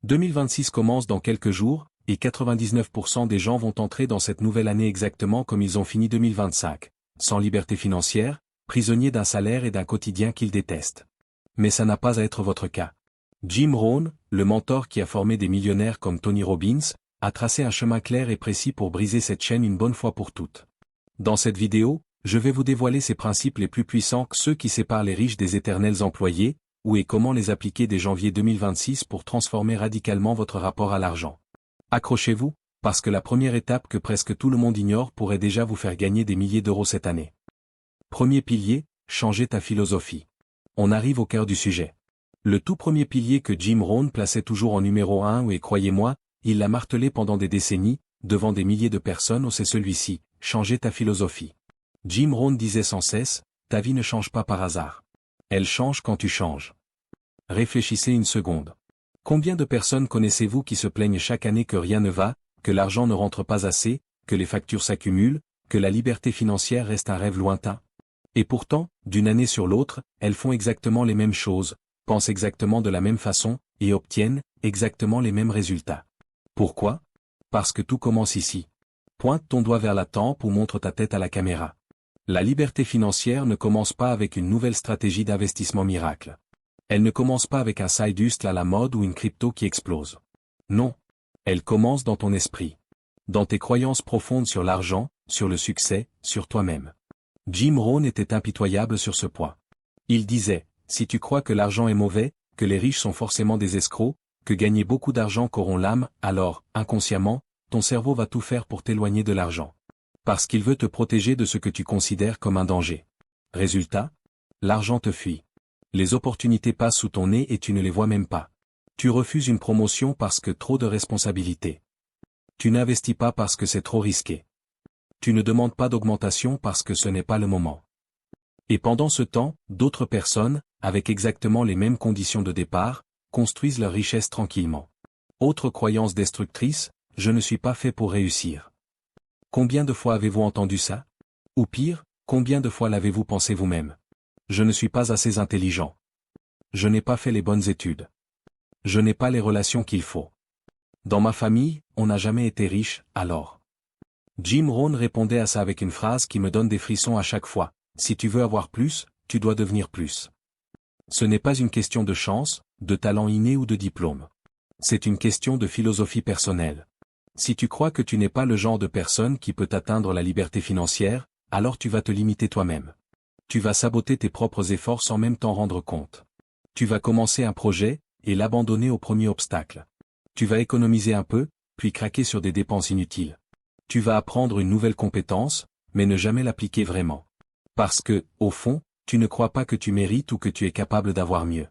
2026 commence dans quelques jours, et 99% des gens vont entrer dans cette nouvelle année exactement comme ils ont fini 2025, sans liberté financière, prisonniers d'un salaire et d'un quotidien qu'ils détestent. Mais ça n'a pas à être votre cas. Jim Rohn, le mentor qui a formé des millionnaires comme Tony Robbins, a tracé un chemin clair et précis pour briser cette chaîne une bonne fois pour toutes. Dans cette vidéo, je vais vous dévoiler ces principes les plus puissants que ceux qui séparent les riches des éternels employés, où et comment les appliquer dès janvier 2026 pour transformer radicalement votre rapport à l'argent. Accrochez-vous, parce que la première étape que presque tout le monde ignore pourrait déjà vous faire gagner des milliers d'euros cette année. Premier pilier, changer ta philosophie. On arrive au cœur du sujet. Le tout premier pilier que Jim Rohn plaçait toujours en numéro 1 et croyez-moi, il l'a martelé pendant des décennies, devant des milliers de personnes, c'est celui-ci, changer ta philosophie. Jim Rohn disait sans cesse, ta vie ne change pas par hasard. Elle change quand tu changes. Réfléchissez une seconde. Combien de personnes connaissez-vous qui se plaignent chaque année que rien ne va, que l'argent ne rentre pas assez, que les factures s'accumulent, que la liberté financière reste un rêve lointain? Et pourtant, d'une année sur l'autre, elles font exactement les mêmes choses, pensent exactement de la même façon, et obtiennent exactement les mêmes résultats. Pourquoi? Parce que tout commence ici. Pointe ton doigt vers la tempe ou montre ta tête à la caméra. La liberté financière ne commence pas avec une nouvelle stratégie d'investissement miracle. Elle ne commence pas avec un side hustle à la mode ou une crypto qui explose. Non. Elle commence dans ton esprit. Dans tes croyances profondes sur l'argent, sur le succès, sur toi-même. Jim Rohn était impitoyable sur ce point. Il disait, si tu crois que l'argent est mauvais, que les riches sont forcément des escrocs, que gagner beaucoup d'argent corrompt l'âme, alors, inconsciemment, ton cerveau va tout faire pour t'éloigner de l'argent. Parce qu'il veut te protéger de ce que tu considères comme un danger. Résultat? L'argent te fuit. Les opportunités passent sous ton nez et tu ne les vois même pas. Tu refuses une promotion parce que trop de responsabilités. Tu n'investis pas parce que c'est trop risqué. Tu ne demandes pas d'augmentation parce que ce n'est pas le moment. Et pendant ce temps, d'autres personnes, avec exactement les mêmes conditions de départ, construisent leur richesse tranquillement. Autre croyance destructrice, je ne suis pas fait pour réussir. Combien de fois avez-vous entendu ça? Ou pire, combien de fois l'avez-vous pensé vous-même? Je ne suis pas assez intelligent. Je n'ai pas fait les bonnes études. Je n'ai pas les relations qu'il faut. Dans ma famille, on n'a jamais été riche, alors. Jim Rohn répondait à ça avec une phrase qui me donne des frissons à chaque fois. Si tu veux avoir plus, tu dois devenir plus. Ce n'est pas une question de chance, de talent inné ou de diplôme. C'est une question de philosophie personnelle. Si tu crois que tu n'es pas le genre de personne qui peut atteindre la liberté financière, alors tu vas te limiter toi-même. Tu vas saboter tes propres efforts sans même t'en rendre compte. Tu vas commencer un projet, et l'abandonner au premier obstacle. Tu vas économiser un peu, puis craquer sur des dépenses inutiles. Tu vas apprendre une nouvelle compétence, mais ne jamais l'appliquer vraiment. Parce que, au fond, tu ne crois pas que tu mérites ou que tu es capable d'avoir mieux.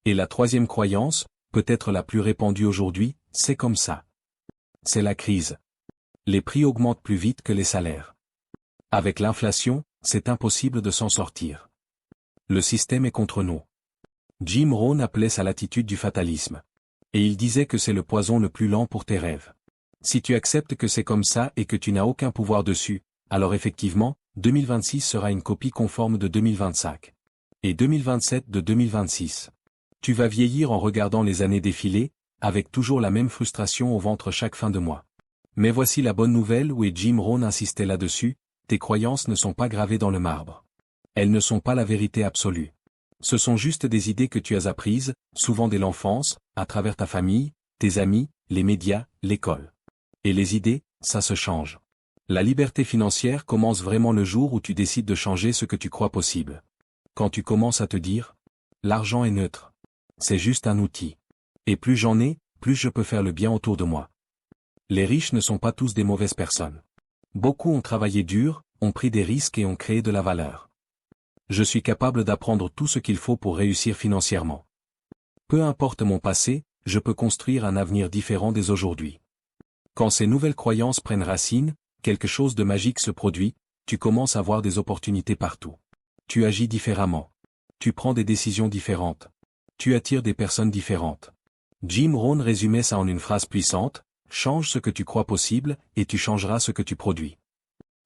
Et la troisième croyance, peut-être la plus répandue aujourd'hui, c'est comme ça. C'est la crise. Les prix augmentent plus vite que les salaires. Avec l'inflation, c'est impossible de s'en sortir. Le système est contre nous. Jim Rohn appelait ça l'attitude du fatalisme. Et il disait que c'est le poison le plus lent pour tes rêves. Si tu acceptes que c'est comme ça et que tu n'as aucun pouvoir dessus, alors effectivement, 2026 sera une copie conforme de 2025. Et 2027 de 2026. Tu vas vieillir en regardant les années défiler, avec toujours la même frustration au ventre chaque fin de mois. Mais voici la bonne nouvelle où Jim Rohn insistait là-dessus, tes croyances ne sont pas gravées dans le marbre. Elles ne sont pas la vérité absolue. Ce sont juste des idées que tu as apprises, souvent dès l'enfance, à travers ta famille, tes amis, les médias, l'école. Et les idées, ça se change. La liberté financière commence vraiment le jour où tu décides de changer ce que tu crois possible. Quand tu commences à te dire, l'argent est neutre. C'est juste un outil. Et plus j'en ai, plus je peux faire le bien autour de moi. Les riches ne sont pas tous des mauvaises personnes. Beaucoup ont travaillé dur, ont pris des risques et ont créé de la valeur. Je suis capable d'apprendre tout ce qu'il faut pour réussir financièrement. Peu importe mon passé, je peux construire un avenir différent dès aujourd'hui. Quand ces nouvelles croyances prennent racine, quelque chose de magique se produit, tu commences à voir des opportunités partout. Tu agis différemment. Tu prends des décisions différentes. Tu attires des personnes différentes. Jim Rohn résumait ça en une phrase puissante, change ce que tu crois possible, et tu changeras ce que tu produis.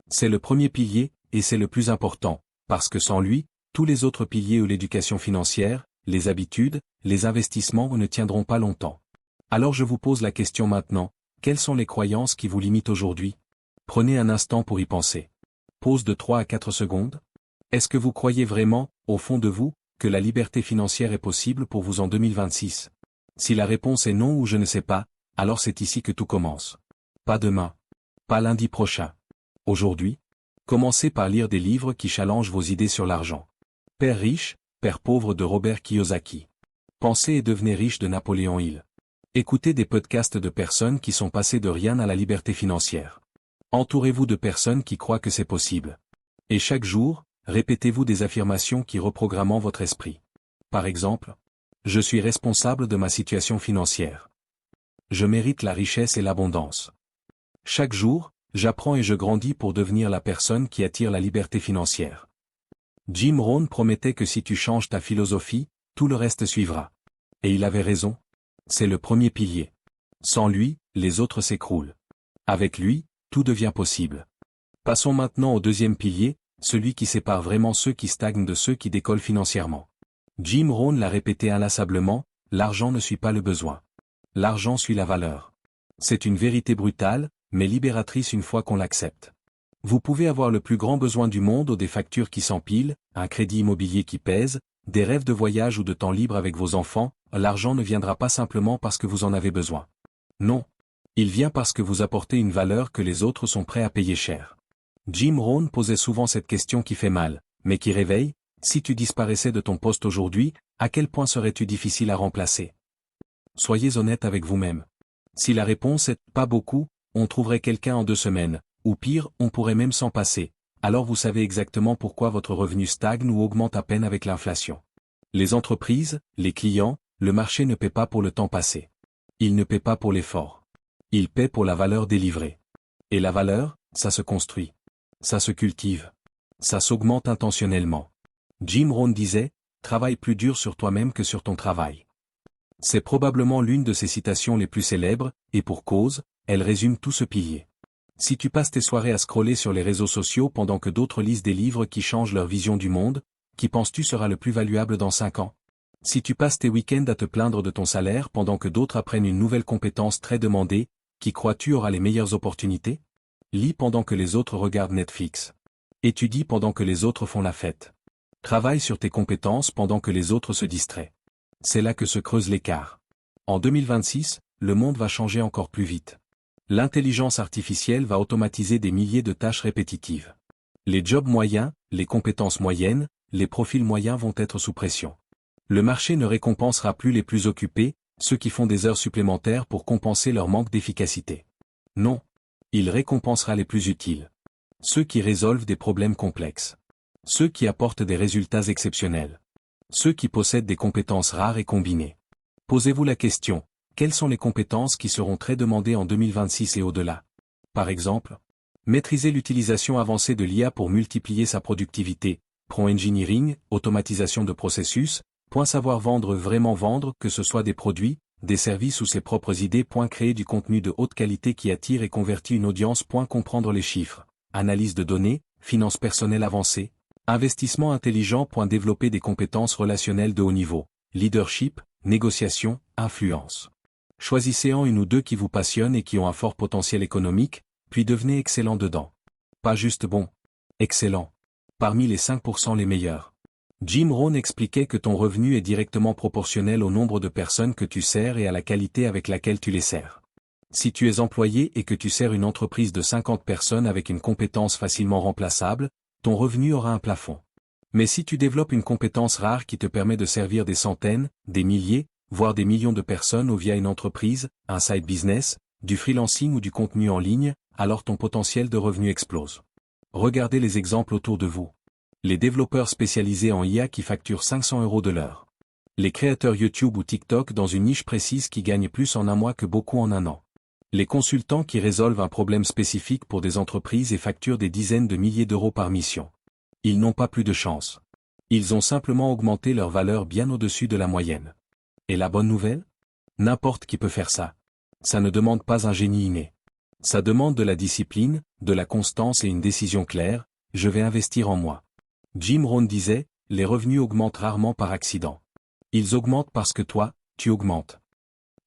C'est le premier pilier, et c'est le plus important, parce que sans lui, tous les autres piliers ou l'éducation financière, les habitudes, les investissements ne tiendront pas longtemps. Alors je vous pose la question maintenant, quelles sont les croyances qui vous limitent aujourd'hui? Prenez un instant pour y penser. Pause de 3 à 4 secondes. Est-ce que vous croyez vraiment, au fond de vous, que la liberté financière est possible pour vous en 2026? Si la réponse est non ou je ne sais pas, alors c'est ici que tout commence. Pas demain. Pas lundi prochain. Aujourd'hui. Commencez par lire des livres qui challengent vos idées sur l'argent. Père riche, Père pauvre de Robert Kiyosaki. Pensez et devenez riche de Napoléon Hill. Écoutez des podcasts de personnes qui sont passées de rien à la liberté financière. Entourez-vous de personnes qui croient que c'est possible. Et chaque jour, répétez-vous des affirmations qui reprogramment votre esprit. Par exemple, je suis responsable de ma situation financière. Je mérite la richesse et l'abondance. Chaque jour, j'apprends et je grandis pour devenir la personne qui attire la liberté financière. Jim Rohn promettait que si tu changes ta philosophie, tout le reste suivra. Et il avait raison. C'est le premier pilier. Sans lui, les autres s'écroulent. Avec lui, tout devient possible. Passons maintenant au deuxième pilier, celui qui sépare vraiment ceux qui stagnent de ceux qui décollent financièrement. Jim Rohn l'a répété inlassablement, l'argent ne suit pas le besoin. L'argent suit la valeur. C'est une vérité brutale, mais libératrice une fois qu'on l'accepte. Vous pouvez avoir le plus grand besoin du monde ou des factures qui s'empilent, un crédit immobilier qui pèse, des rêves de voyage ou de temps libre avec vos enfants, l'argent ne viendra pas simplement parce que vous en avez besoin. Non. Il vient parce que vous apportez une valeur que les autres sont prêts à payer cher. Jim Rohn posait souvent cette question qui fait mal, mais qui réveille, si tu disparaissais de ton poste aujourd'hui, à quel point serais-tu difficile à remplacer? Soyez honnête avec vous-même. Si la réponse est « pas beaucoup », on trouverait quelqu'un en 2 semaines, ou pire, on pourrait même s'en passer, alors vous savez exactement pourquoi votre revenu stagne ou augmente à peine avec l'inflation. Les entreprises, les clients, le marché ne paient pas pour le temps passé. Ils ne paient pas pour l'effort. Ils paient pour la valeur délivrée. Et la valeur, ça se construit. Ça se cultive. Ça s'augmente intentionnellement. Jim Rohn disait, « Travaille plus dur sur toi-même que sur ton travail ». C'est probablement l'une de ses citations les plus célèbres, et pour cause, elle résume tout ce pilier. Si tu passes tes soirées à scroller sur les réseaux sociaux pendant que d'autres lisent des livres qui changent leur vision du monde, qui penses-tu sera le plus valuable dans 5 ans? Si tu passes tes week-ends à te plaindre de ton salaire pendant que d'autres apprennent une nouvelle compétence très demandée, qui crois-tu aura les meilleures opportunités? Lis pendant que les autres regardent Netflix. Étudie pendant que les autres font la fête. Travaille sur tes compétences pendant que les autres se distraient. C'est là que se creuse l'écart. En 2026, le monde va changer encore plus vite. L'intelligence artificielle va automatiser des milliers de tâches répétitives. Les jobs moyens, les compétences moyennes, les profils moyens vont être sous pression. Le marché ne récompensera plus les plus occupés, ceux qui font des heures supplémentaires pour compenser leur manque d'efficacité. Non. Il récompensera les plus utiles. Ceux qui résolvent des problèmes complexes. Ceux qui apportent des résultats exceptionnels. Ceux qui possèdent des compétences rares et combinées. Posez-vous la question, quelles sont les compétences qui seront très demandées en 2026 et au-delà? Par exemple, maîtriser l'utilisation avancée de l'IA pour multiplier sa productivité, prompt engineering, automatisation de processus, savoir vendre vraiment vendre, que ce soit des produits, des services ou ses propres idées, créer du contenu de haute qualité qui attire et convertit une audience, comprendre les chiffres, analyse de données, finances personnelles avancées, investissement intelligent, développer des compétences relationnelles de haut niveau, leadership, négociation, influence. Choisissez en une ou deux qui vous passionnent et qui ont un fort potentiel économique, puis devenez excellent dedans. Pas juste bon. Excellent. Parmi les 5% les meilleurs. Jim Rohn expliquait que ton revenu est directement proportionnel au nombre de personnes que tu sers et à la qualité avec laquelle tu les sers. Si tu es employé et que tu sers une entreprise de 50 personnes avec une compétence facilement remplaçable, ton revenu aura un plafond. Mais si tu développes une compétence rare qui te permet de servir des centaines, des milliers, voire des millions de personnes ou via une entreprise, un side business, du freelancing ou du contenu en ligne, alors ton potentiel de revenu explose. Regardez les exemples autour de vous. Les développeurs spécialisés en IA qui facturent 500 € de l'heure. Les créateurs YouTube ou TikTok dans une niche précise qui gagnent plus en un mois que beaucoup en un an. Les consultants qui résolvent un problème spécifique pour des entreprises et facturent des dizaines de milliers d'euros par mission. Ils n'ont pas plus de chance. Ils ont simplement augmenté leur valeur bien au-dessus de la moyenne. Et la bonne nouvelle? N'importe qui peut faire ça. Ça ne demande pas un génie inné. Ça demande de la discipline, de la constance et une décision claire, je vais investir en moi. Jim Rohn disait, les revenus augmentent rarement par accident. Ils augmentent parce que toi, tu augmentes.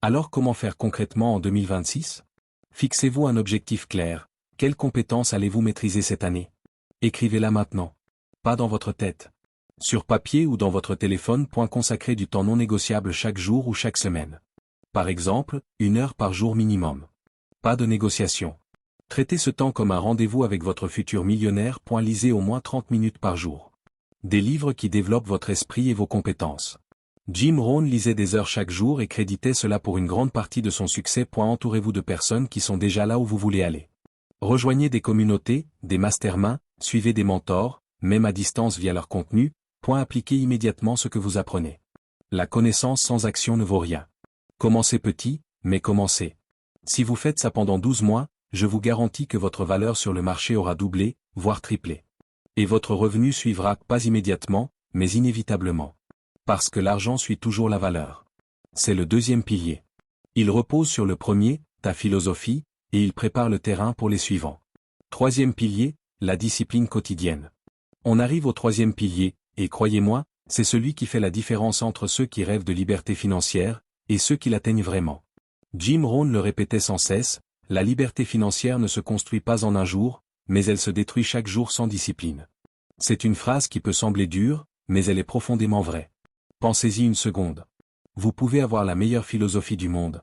Alors comment faire concrètement en 2026? Fixez-vous un objectif clair. Quelles compétences allez-vous maîtriser cette année? Écrivez-la maintenant. Pas dans votre tête. Sur papier ou dans votre téléphone. Consacrez du temps non négociable chaque jour ou chaque semaine. Par exemple, 1 heure par jour minimum. Pas de négociation. Traitez ce temps comme un rendez-vous avec votre futur millionnaire. Lisez au moins 30 minutes par jour. Des livres qui développent votre esprit et vos compétences. Jim Rohn lisait des heures chaque jour et créditait cela pour une grande partie de son succès. Entourez-vous de personnes qui sont déjà là où vous voulez aller. Rejoignez des communautés, des masterminds, suivez des mentors, même à distance via leur contenu. Appliquez immédiatement ce que vous apprenez. La connaissance sans action ne vaut rien. Commencez petit, mais commencez. Si vous faites ça pendant 12 mois, je vous garantis que votre valeur sur le marché aura doublé, voire triplé. Et votre revenu suivra, pas immédiatement, mais inévitablement. Parce que l'argent suit toujours la valeur. C'est le deuxième pilier. Il repose sur le premier, ta philosophie, et il prépare le terrain pour les suivants. Troisième pilier, la discipline quotidienne. On arrive au troisième pilier, et croyez-moi, c'est celui qui fait la différence entre ceux qui rêvent de liberté financière, et ceux qui l'atteignent vraiment. Jim Rohn le répétait sans cesse, la liberté financière ne se construit pas en un jour, mais elle se détruit chaque jour sans discipline. C'est une phrase qui peut sembler dure, mais elle est profondément vraie. Pensez-y une seconde. Vous pouvez avoir la meilleure philosophie du monde.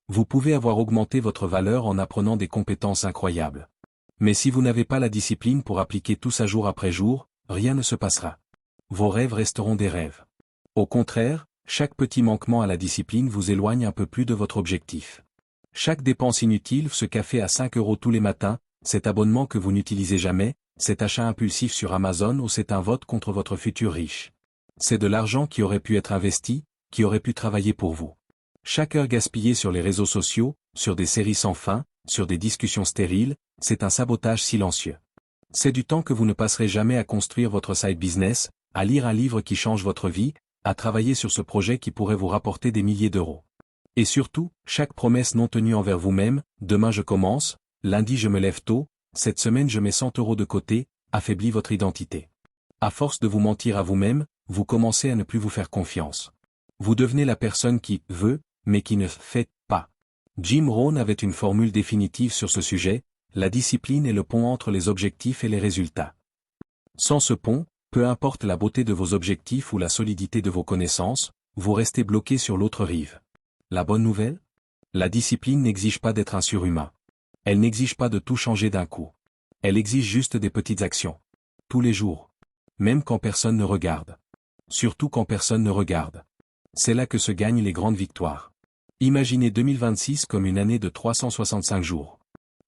Vous pouvez avoir augmenté votre valeur en apprenant des compétences incroyables. Mais si vous n'avez pas la discipline pour appliquer tout ça jour après jour, rien ne se passera. Vos rêves resteront des rêves. Au contraire, chaque petit manquement à la discipline vous éloigne un peu plus de votre objectif. Chaque dépense inutile, ce café à 5 € tous les matins, cet abonnement que vous n'utilisez jamais, cet achat impulsif sur Amazon ou c'est un vote contre votre futur riche. C'est de l'argent qui aurait pu être investi, qui aurait pu travailler pour vous. Chaque heure gaspillée sur les réseaux sociaux, sur des séries sans fin, sur des discussions stériles, c'est un sabotage silencieux. C'est du temps que vous ne passerez jamais à construire votre side business, à lire un livre qui change votre vie, à travailler sur ce projet qui pourrait vous rapporter des milliers d'euros. Et surtout, chaque promesse non tenue envers vous-même, demain je commence, lundi je me lève tôt, cette semaine je mets 100 € de côté, affaiblit votre identité. À force de vous mentir à vous-même, vous commencez à ne plus vous faire confiance. Vous devenez la personne qui veut, mais qui ne fait pas. Jim Rohn avait une formule définitive sur ce sujet, la discipline est le pont entre les objectifs et les résultats. Sans ce pont, peu importe la beauté de vos objectifs ou la solidité de vos connaissances, vous restez bloqué sur l'autre rive. La bonne nouvelle? La discipline n'exige pas d'être un surhumain. Elle n'exige pas de tout changer d'un coup. Elle exige juste des petites actions. Tous les jours. Même quand personne ne regarde. Surtout quand personne ne regarde. C'est là que se gagnent les grandes victoires. Imaginez 2026 comme une année de 365 jours.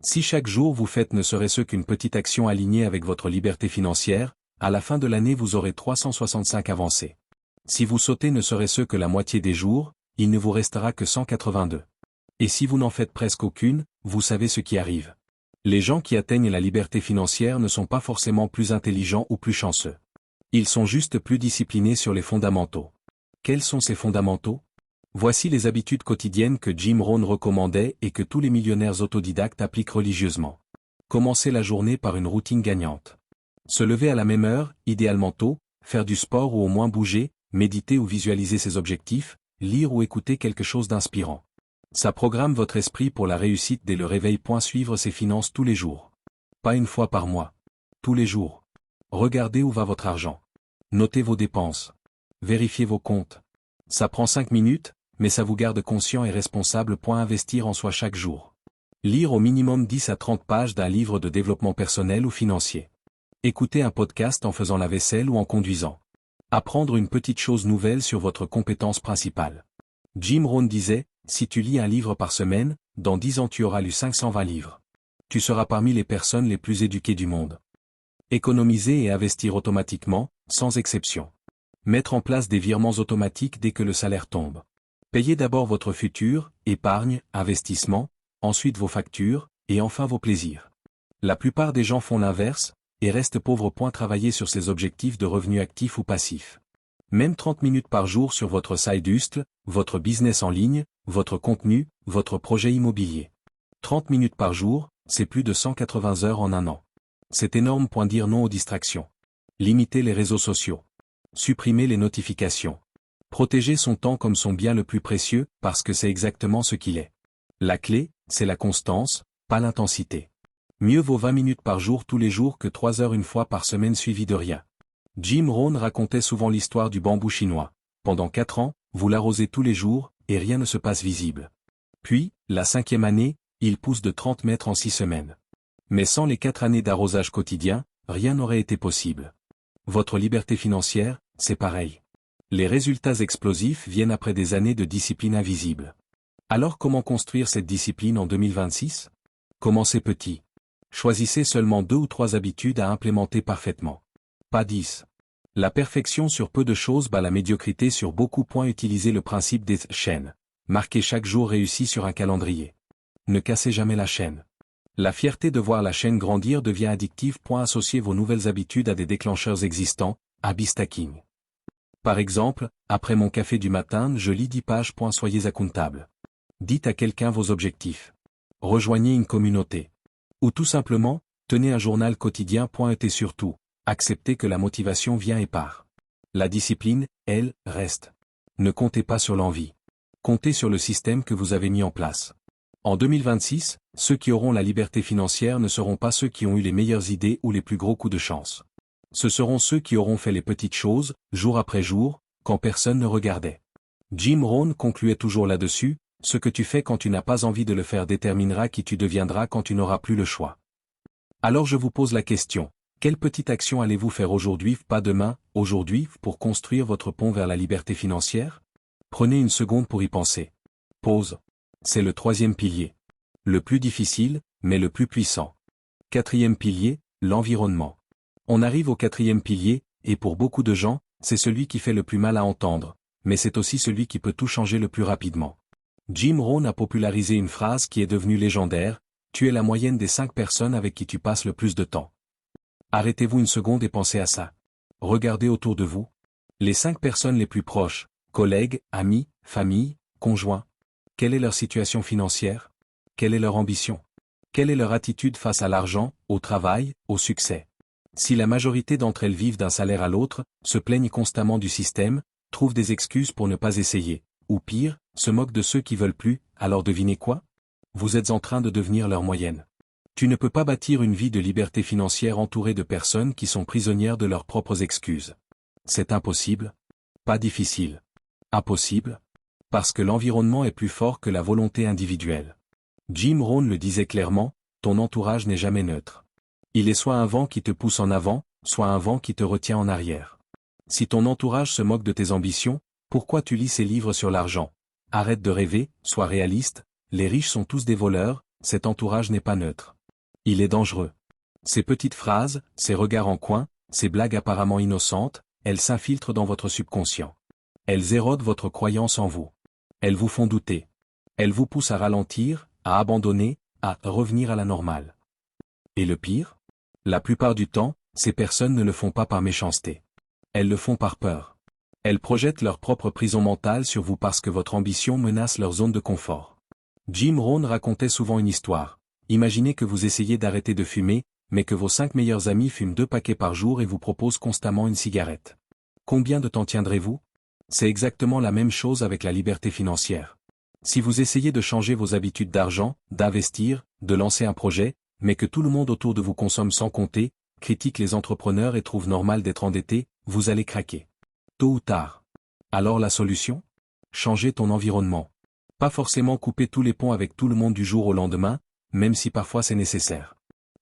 Si chaque jour vous faites ne serait-ce qu'une petite action alignée avec votre liberté financière, à la fin de l'année vous aurez 365 avancées. Si vous sautez ne serait-ce que la moitié des jours, il ne vous restera que 182. Et si vous n'en faites presque aucune, vous savez ce qui arrive. Les gens qui atteignent la liberté financière ne sont pas forcément plus intelligents ou plus chanceux. Ils sont juste plus disciplinés sur les fondamentaux. Quels sont ces fondamentaux? Voici les habitudes quotidiennes que Jim Rohn recommandait et que tous les millionnaires autodidactes appliquent religieusement. Commencez la journée par une routine gagnante. Se lever à la même heure, idéalement tôt, faire du sport ou au moins bouger, méditer ou visualiser ses objectifs, lire ou écouter quelque chose d'inspirant. Ça programme votre esprit pour la réussite dès le réveil. Suivre ses finances tous les jours. Pas une fois par mois. Tous les jours. Regardez où va votre argent. Notez vos dépenses. Vérifiez vos comptes. Ça prend 5 minutes, mais ça vous garde conscient et responsable. Investir en soi chaque jour. Lire au minimum 10 à 30 pages d'un livre de développement personnel ou financier. Écouter un podcast en faisant la vaisselle ou en conduisant. Apprendre une petite chose nouvelle sur votre compétence principale. Jim Rohn disait, si tu lis un livre par semaine, dans 10 ans tu auras lu 520 livres. Tu seras parmi les personnes les plus éduquées du monde. Économiser et investir automatiquement, sans exception. Mettre en place des virements automatiques dès que le salaire tombe. Payez d'abord votre futur, épargne, investissement, ensuite vos factures, et enfin vos plaisirs. La plupart des gens font l'inverse, et restent pauvres. Travailler sur ses objectifs de revenus actifs ou passifs. Même 30 minutes par jour sur votre side hustle, votre business en ligne, votre contenu, votre projet immobilier. 30 minutes par jour, c'est plus de 180 heures en un an. C'est énorme. Dire non aux distractions. Limitez les réseaux sociaux. Supprimez les notifications. Protéger son temps comme son bien le plus précieux, parce que c'est exactement ce qu'il est. La clé, c'est la constance, pas l'intensité. Mieux vaut 20 minutes par jour tous les jours que 3 heures une fois par semaine suivies de rien. Jim Rohn racontait souvent l'histoire du bambou chinois. Pendant 4 ans, vous l'arrosez tous les jours, et rien ne se passe visible. Puis, la 5e année, il pousse de 30 mètres en 6 semaines. Mais sans les 4 années d'arrosage quotidien, rien n'aurait été possible. Votre liberté financière, c'est pareil. Les résultats explosifs viennent après des années de discipline invisible. Alors comment construire cette discipline en 2026? Commencez petit. Choisissez seulement 2 ou 3 habitudes à implémenter parfaitement. Pas 10. La perfection sur peu de choses bat la médiocrité sur beaucoup. Utilisez le principe des chaînes. Marquez chaque jour réussi sur un calendrier. Ne cassez jamais la chaîne. La fierté de voir la chaîne grandir devient addictive. Associez vos nouvelles habitudes à des déclencheurs existants, habit stacking. Par exemple, après mon café du matin, je lis 10 pages. Soyez accountable. Dites à quelqu'un vos objectifs. Rejoignez une communauté. Ou tout simplement, tenez un journal quotidien. Et surtout, acceptez que la motivation vient et part. La discipline, elle, reste. Ne comptez pas sur l'envie. Comptez sur le système que vous avez mis en place. En 2026, ceux qui auront la liberté financière ne seront pas ceux qui ont eu les meilleures idées ou les plus gros coups de chance. Ce seront ceux qui auront fait les petites choses, jour après jour, quand personne ne regardait. Jim Rohn concluait toujours là-dessus, ce que tu fais quand tu n'as pas envie de le faire déterminera qui tu deviendras quand tu n'auras plus le choix. Alors je vous pose la question, quelle petite action allez-vous faire aujourd'hui, pas demain, aujourd'hui, pour construire votre pont vers la liberté financière? Prenez une seconde pour y penser. Pause. C'est le 3e pilier. Le plus difficile, mais le plus puissant. 4e pilier, l'environnement. On arrive au 4e pilier, et pour beaucoup de gens, c'est celui qui fait le plus mal à entendre, mais c'est aussi celui qui peut tout changer le plus rapidement. Jim Rohn a popularisé une phrase qui est devenue légendaire, tu es la moyenne des 5 personnes avec qui tu passes le plus de temps. Arrêtez-vous une seconde et pensez à ça. Regardez autour de vous. Les 5 personnes les plus proches, collègues, amis, famille, conjoints. Quelle est leur situation financière? Quelle est leur ambition? Quelle est leur attitude face à l'argent, au travail, au succès? Si la majorité d'entre elles vivent d'un salaire à l'autre, se plaignent constamment du système, trouvent des excuses pour ne pas essayer, ou pire, se moquent de ceux qui veulent plus, alors devinez quoi? Vous êtes en train de devenir leur moyenne. Tu ne peux pas bâtir une vie de liberté financière entourée de personnes qui sont prisonnières de leurs propres excuses. C'est impossible? Pas difficile. Impossible? Parce que l'environnement est plus fort que la volonté individuelle. Jim Rohn le disait clairement, ton entourage n'est jamais neutre. Il est soit un vent qui te pousse en avant, soit un vent qui te retient en arrière. Si ton entourage se moque de tes ambitions, pourquoi tu lis ces livres sur l'argent? Arrête de rêver, sois réaliste, les riches sont tous des voleurs, cet entourage n'est pas neutre. Il est dangereux. Ces petites phrases, ces regards en coin, ces blagues apparemment innocentes, elles s'infiltrent dans votre subconscient. Elles érodent votre croyance en vous. Elles vous font douter. Elles vous poussent à ralentir, à abandonner, à revenir à la normale. Et le pire? La plupart du temps, ces personnes ne le font pas par méchanceté. Elles le font par peur. Elles projettent leur propre prison mentale sur vous parce que votre ambition menace leur zone de confort. Jim Rohn racontait souvent une histoire. Imaginez que vous essayez d'arrêter de fumer, mais que vos 5 meilleurs amis fument 2 paquets par jour et vous proposent constamment une cigarette. Combien de temps tiendrez-vous? C'est exactement la même chose avec la liberté financière. Si vous essayez de changer vos habitudes d'argent, d'investir, de lancer un projet, mais que tout le monde autour de vous consomme sans compter, critique les entrepreneurs et trouve normal d'être endetté, vous allez craquer. Tôt ou tard. Alors la solution? Changer ton environnement. Pas forcément couper tous les ponts avec tout le monde du jour au lendemain, même si parfois c'est nécessaire.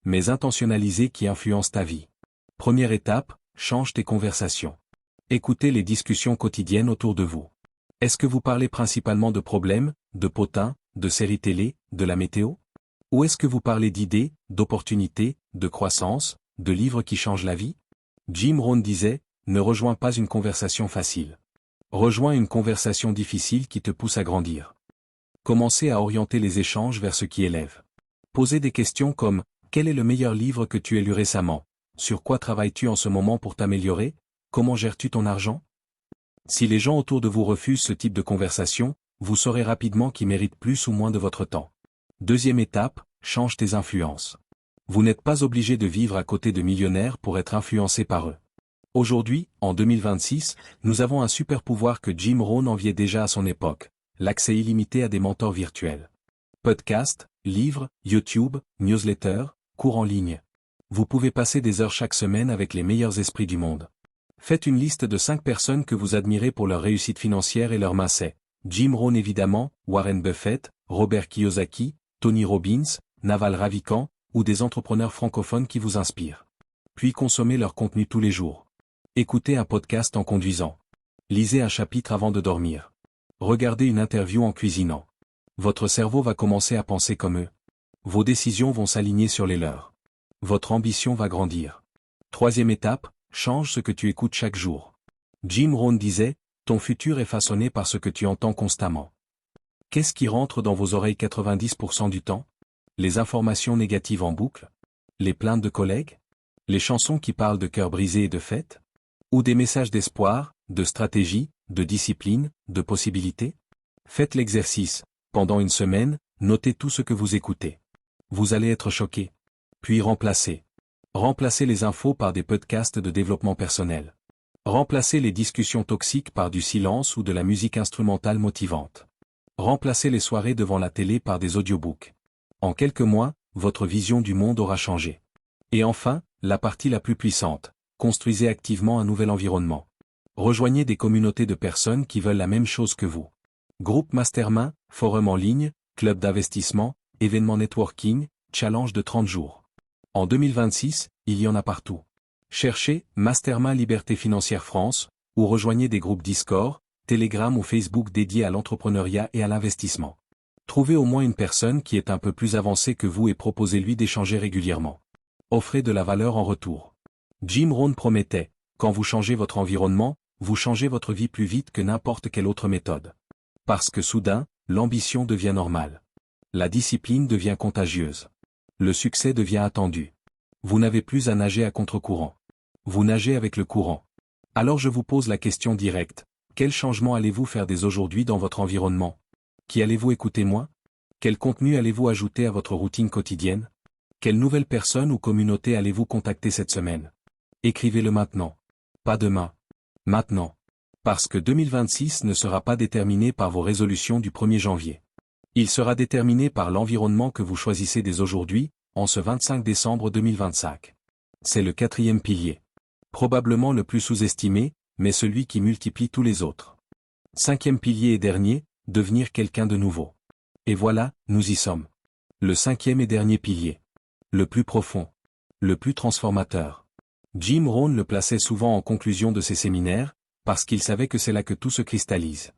Mais intentionnaliser qui influence ta vie. Première étape, change tes conversations. Écoutez les discussions quotidiennes autour de vous. Est-ce que vous parlez principalement de problèmes, de potins, de séries télé, de la météo? Ou est-ce que vous parlez d'idées, d'opportunités, de croissance, de livres qui changent la vie? Jim Rohn disait, ne rejoins pas une conversation facile. Rejoins une conversation difficile qui te pousse à grandir. Commencez à orienter les échanges vers ce qui élève. Posez des questions comme, quel est le meilleur livre que tu aies lu récemment? Sur quoi travailles-tu en ce moment pour t'améliorer? Comment gères-tu ton argent? Si les gens autour de vous refusent ce type de conversation, vous saurez rapidement qui méritent plus ou moins de votre temps. Deuxième étape, change tes influences. Vous n'êtes pas obligé de vivre à côté de millionnaires pour être influencé par eux. Aujourd'hui, en 2026, nous avons un super pouvoir que Jim Rohn enviait déjà à son époque, l'accès illimité à des mentors virtuels. Podcasts, livres, YouTube, newsletters, cours en ligne. Vous pouvez passer des heures chaque semaine avec les meilleurs esprits du monde. Faites une liste de 5 personnes que vous admirez pour leur réussite financière et leur mindset. Jim Rohn évidemment, Warren Buffett, Robert Kiyosaki, Tony Robbins, Naval Ravikant, ou des entrepreneurs francophones qui vous inspirent. Puis consommez leur contenu tous les jours. Écoutez un podcast en conduisant. Lisez un chapitre avant de dormir. Regardez une interview en cuisinant. Votre cerveau va commencer à penser comme eux. Vos décisions vont s'aligner sur les leurs. Votre ambition va grandir. Troisième étape, change ce que tu écoutes chaque jour. Jim Rohn disait, ton futur est façonné par ce que tu entends constamment. Qu'est-ce qui rentre dans vos oreilles 90% du temps? Les informations négatives en boucle? Les plaintes de collègues? Les chansons qui parlent de cœur brisé et de fête? Ou des messages d'espoir, de stratégie, de discipline, de possibilité? Faites l'exercice. Pendant une semaine, notez tout ce que vous écoutez. Vous allez être choqué. Puis remplacez. Remplacez les infos par des podcasts de développement personnel. Remplacez les discussions toxiques par du silence ou de la musique instrumentale motivante. Remplacez les soirées devant la télé par des audiobooks. En quelques mois, votre vision du monde aura changé. Et enfin, la partie la plus puissante. Construisez activement un nouvel environnement. Rejoignez des communautés de personnes qui veulent la même chose que vous. Groupe mastermind, forum en ligne, club d'investissement, événements networking, challenge de 30 jours. En 2026, il y en a partout. Cherchez Mastermind Liberté Financière France, ou rejoignez des groupes Discord, Telegram ou Facebook dédiés à l'entrepreneuriat et à l'investissement. Trouvez au moins une personne qui est un peu plus avancée que vous et proposez-lui d'échanger régulièrement. Offrez de la valeur en retour. Jim Rohn promettait, quand vous changez votre environnement, vous changez votre vie plus vite que n'importe quelle autre méthode. Parce que soudain, l'ambition devient normale. La discipline devient contagieuse. Le succès devient attendu. Vous n'avez plus à nager à contre-courant. Vous nagez avec le courant. Alors je vous pose la question directe, quel changement allez-vous faire dès aujourd'hui dans votre environnement? Qui allez-vous écouter moins? Quel contenu allez-vous ajouter à votre routine quotidienne? Quelle nouvelle personne ou communauté allez-vous contacter cette semaine? Écrivez-le maintenant. Pas demain. Maintenant. Parce que 2026 ne sera pas déterminé par vos résolutions du 1er janvier. Il sera déterminé par l'environnement que vous choisissez dès aujourd'hui, en ce 25 décembre 2025. C'est le 4e pilier. Probablement le plus sous-estimé, mais celui qui multiplie tous les autres. 5e pilier et dernier, devenir quelqu'un de nouveau. Et voilà, nous y sommes. Le 5e et dernier pilier. Le plus profond. Le plus transformateur. Jim Rohn le plaçait souvent en conclusion de ses séminaires, parce qu'il savait que c'est là que tout se cristallise.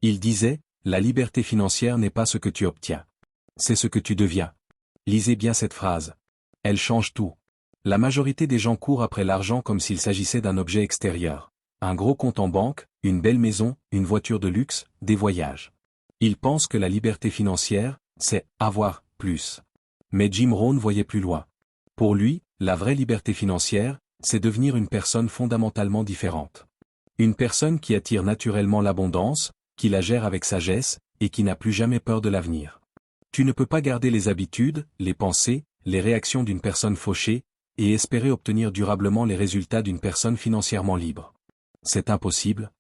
Il disait, la liberté financière n'est pas ce que tu obtiens. C'est ce que tu deviens. Lisez bien cette phrase. Elle change tout. La majorité des gens courent après l'argent comme s'il s'agissait d'un objet extérieur. Un gros compte en banque, une belle maison, une voiture de luxe, des voyages. Ils pensent que la liberté financière, c'est avoir plus. Mais Jim Rohn voyait plus loin. Pour lui, la vraie liberté financière, c'est devenir une personne fondamentalement différente. Une personne qui attire naturellement l'abondance, qui la gère avec sagesse, et qui n'a plus jamais peur de l'avenir. Tu ne peux pas garder les habitudes, les pensées, les réactions d'une personne fauchée, et espérer obtenir durablement les résultats d'une personne financièrement libre. C'est impossible.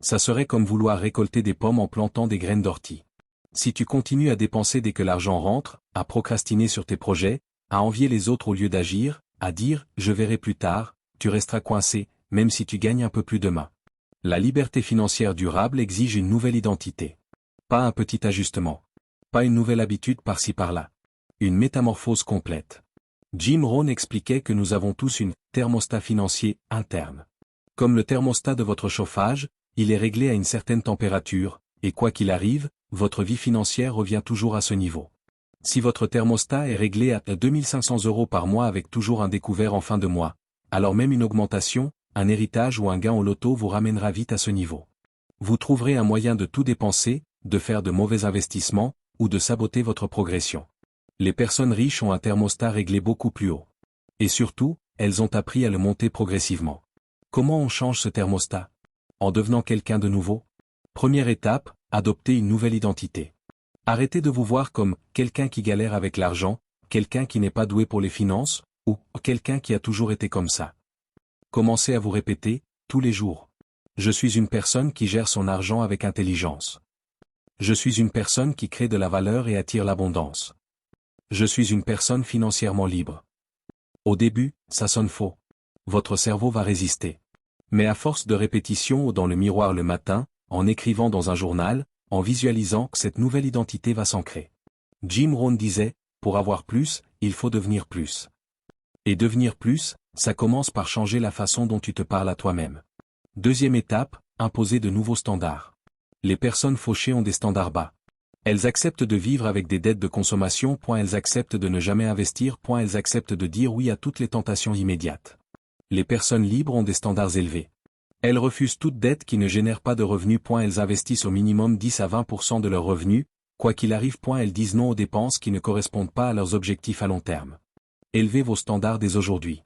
Ça serait comme vouloir récolter des pommes en plantant des graines d'ortie. Si tu continues à dépenser dès que l'argent rentre, à procrastiner sur tes projets, à envier les autres au lieu d'agir, à dire « je verrai plus tard », tu resteras coincé, même si tu gagnes un peu plus demain. La liberté financière durable exige une nouvelle identité. Pas un petit ajustement. Pas une nouvelle habitude par-ci par-là. Une métamorphose complète. Jim Rohn expliquait que nous avons tous une thermostat financier interne. Comme le thermostat de votre chauffage, il est réglé à une certaine température, et quoi qu'il arrive, votre vie financière revient toujours à ce niveau. Si votre thermostat est réglé à 2500 € par mois avec toujours un découvert en fin de mois, alors même une augmentation, un héritage ou un gain au loto vous ramènera vite à ce niveau. Vous trouverez un moyen de tout dépenser, de faire de mauvais investissements, ou de saboter votre progression. Les personnes riches ont un thermostat réglé beaucoup plus haut. Et surtout, elles ont appris à le monter progressivement. Comment on change ce thermostat? En devenant quelqu'un de nouveau? Première étape, adopter une nouvelle identité. Arrêtez de vous voir comme quelqu'un qui galère avec l'argent, quelqu'un qui n'est pas doué pour les finances, ou quelqu'un qui a toujours été comme ça. Commencez à vous répéter, tous les jours. Je suis une personne qui gère son argent avec intelligence. Je suis une personne qui crée de la valeur et attire l'abondance. Je suis une personne financièrement libre. Au début, ça sonne faux. Votre cerveau va résister. Mais à force de répétition ou dans le miroir le matin, en écrivant dans un journal, en visualisant, cette nouvelle identité va s'ancrer. Jim Rohn disait, pour avoir plus, il faut devenir plus. Et devenir plus, ça commence par changer la façon dont tu te parles à toi-même. Deuxième étape, imposer de nouveaux standards. Les personnes fauchées ont des standards bas. Elles acceptent de vivre avec des dettes de consommation. Elles acceptent de ne jamais investir. Elles acceptent de dire oui à toutes les tentations immédiates. Les personnes libres ont des standards élevés. Elles refusent toute dette qui ne génère pas de revenus. Elles investissent au minimum 10 à 20% de leurs revenus, quoi qu'il arrive. Elles disent non aux dépenses qui ne correspondent pas à leurs objectifs à long terme. Élevez vos standards dès aujourd'hui.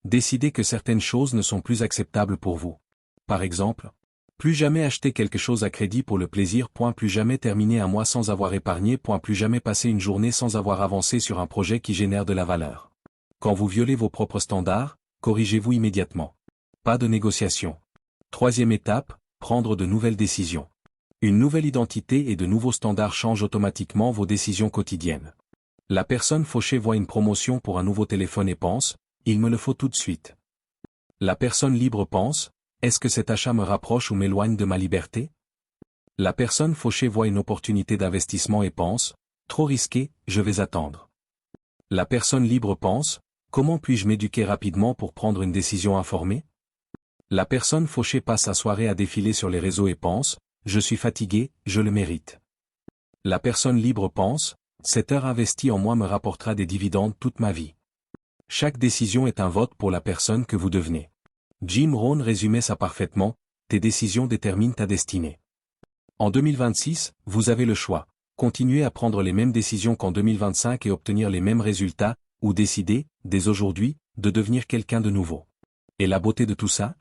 Décidez que certaines choses ne sont plus acceptables pour vous. Par exemple, plus jamais acheter quelque chose à crédit pour le plaisir. Plus jamais terminer un mois sans avoir épargné. Plus jamais passer une journée sans avoir avancé sur un projet qui génère de la valeur. Quand vous violez vos propres standards, corrigez-vous immédiatement. Pas de négociation. Troisième étape, prendre de nouvelles décisions. Une nouvelle identité et de nouveaux standards changent automatiquement vos décisions quotidiennes. La personne fauchée voit une promotion pour un nouveau téléphone et pense, il me le faut tout de suite. La personne libre pense, est-ce que cet achat me rapproche ou m'éloigne de ma liberté? La personne fauchée voit une opportunité d'investissement et pense, trop risqué, je vais attendre. La personne libre pense, comment puis-je m'éduquer rapidement pour prendre une décision informée? La personne fauchée passe sa soirée à défiler sur les réseaux et pense, je suis fatigué, je le mérite. La personne libre pense, cette heure investie en moi me rapportera des dividendes toute ma vie. Chaque décision est un vote pour la personne que vous devenez. Jim Rohn résumait ça parfaitement, tes décisions déterminent ta destinée. En 2026, vous avez le choix. Continuer à prendre les mêmes décisions qu'en 2025 et obtenir les mêmes résultats, ou décider, dès aujourd'hui, de devenir quelqu'un de nouveau. Et la beauté de tout ça?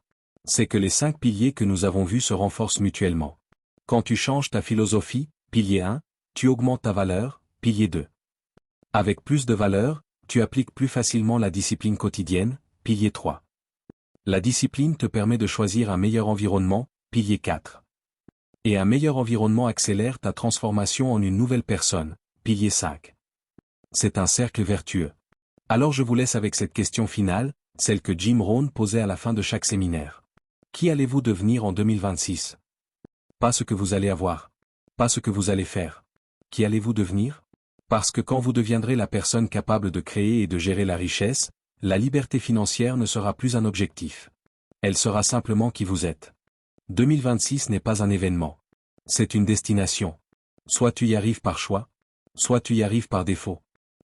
C'est que les 5 piliers que nous avons vus se renforcent mutuellement. Quand tu changes ta philosophie, pilier 1, tu augmentes ta valeur, pilier 2. Avec plus de valeur, tu appliques plus facilement la discipline quotidienne, pilier 3. La discipline te permet de choisir un meilleur environnement, pilier 4. Et un meilleur environnement accélère ta transformation en une nouvelle personne, pilier 5. C'est un cercle vertueux. Alors je vous laisse avec cette question finale, celle que Jim Rohn posait à la fin de chaque séminaire. Qui allez-vous devenir en 2026? Pas ce que vous allez avoir. Pas ce que vous allez faire. Qui allez-vous devenir? Parce que quand vous deviendrez la personne capable de créer et de gérer la richesse, la liberté financière ne sera plus un objectif. Elle sera simplement qui vous êtes. 2026 n'est pas un événement. C'est une destination. Soit tu y arrives par choix, soit tu y arrives par défaut.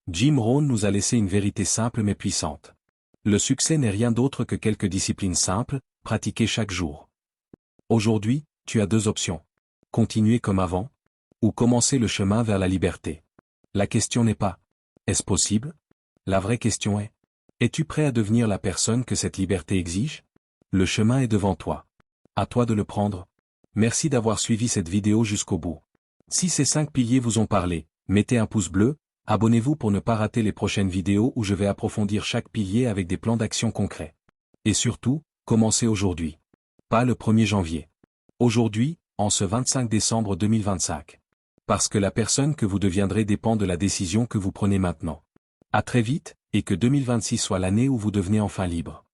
Jim Rohn nous a laissé une vérité simple mais puissante. Le succès n'est rien d'autre que quelques disciplines simples, pratiquées chaque jour. Aujourd'hui, tu as 2 options. Continuer comme avant, ou commencer le chemin vers la liberté. La question n'est pas « est-ce possible ?» La vraie question est « es-tu prêt à devenir la personne que cette liberté exige ?» Le chemin est devant toi. À toi de le prendre. Merci d'avoir suivi cette vidéo jusqu'au bout. Si ces 5 piliers vous ont parlé, mettez un pouce bleu, abonnez-vous pour ne pas rater les prochaines vidéos où je vais approfondir chaque pilier avec des plans d'action concrets. Et surtout, commencez aujourd'hui. Pas le 1er janvier. Aujourd'hui, en ce 25 décembre 2025. Parce que la personne que vous deviendrez dépend de la décision que vous prenez maintenant. À très vite, et que 2026 soit l'année où vous devenez enfin libre.